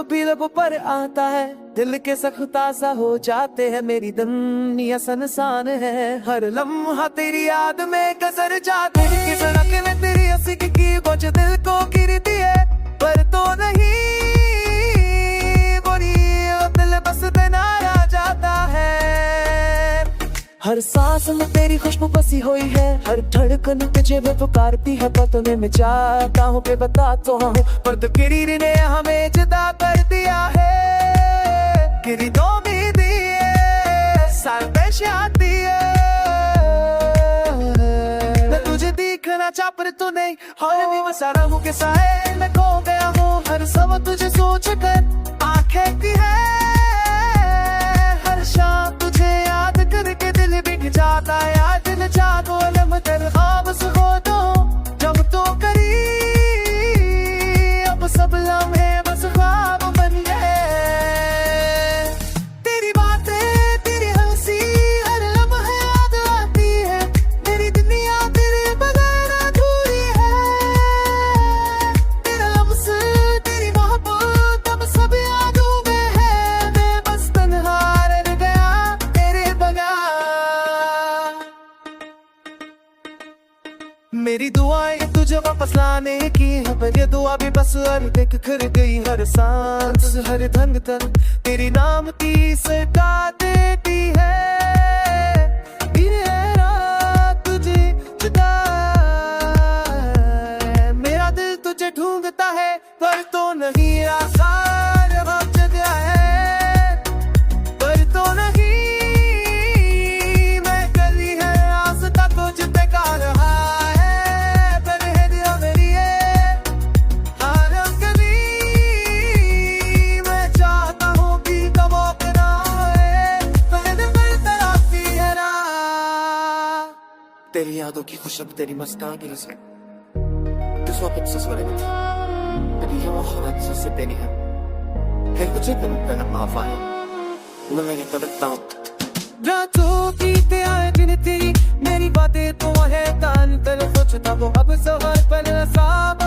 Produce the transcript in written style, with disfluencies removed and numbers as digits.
भी लब पर आता है, दिल के सख ताजा हो जाते हैं। मेरी दुनिया सनसान है, हर लम्हा तेरी याद में गुजर जाते हैं। कि सड़क में तेरी हंसी की कुछ दिल को गिरती है, पर तो नहीं बुरी दिल बस देना आ जाता है। हर सांस में तेरी खुशबू बसी हुई है, हर धड़कन तुझे भी पुकारती है। पतने में चाहता हूँ पे बता तो हूँ, पर तो गिरी ने हमें जुदा कर दिया है। गिरी तो भी दिए साल पेश आती है, मैं तुझे देखना चाह पर तू नहीं। हर भी मैं सारा हूँ के साए मैं खो गया हूँ, हर सब तुझे सोच कर आंखें की है। हर शाम तुझे याद करके दिल बिक जाता है, याद दिल चाहतो अलम कर ख्वाब से हो तो जब तो करी अब सब लम्हे बस ख्वाब बन गए। तेरी बातें तेरी हंसी हर लम्हे याद आती है, मेरी दुनिया तेरे बगैर अधूरी है। तेरा लफ्ज़ तेरी मोहब्बत अब सब यादों में है, मैं बस तन्हा रह गया तेरे बगैर। मेरी दुआएं तुझे वापस लाने की है, पर ये दुआ भी बस देख कर गई। हर सांस हर धड़कन तेरी नाम की सदा देती है। दिन है रात तुझे जुदा है, मेरा दिल तुझे ढूंढता है, पर तो नहीं आसान वक्त गया है। पर तो नहीं मैं गली है रास्ता तुझ पे का रहा है, पर है दिया मेरी है हर गली। मैं चाहता हूँ कि कब अपना है, पर दिल पर तड़पती है रात। तेरी यादों की खुशबू तेरी मस्तानी से किस वक्त से स्वरगत अभी ये मोहब्बत से तेरी है तुझे तेरा माफा है मैं मैंने करता हूँ। रातों बीते आए दिन तेरी मेरी बातें तो है तान दिल सोचता वो अब सवाल पर साफ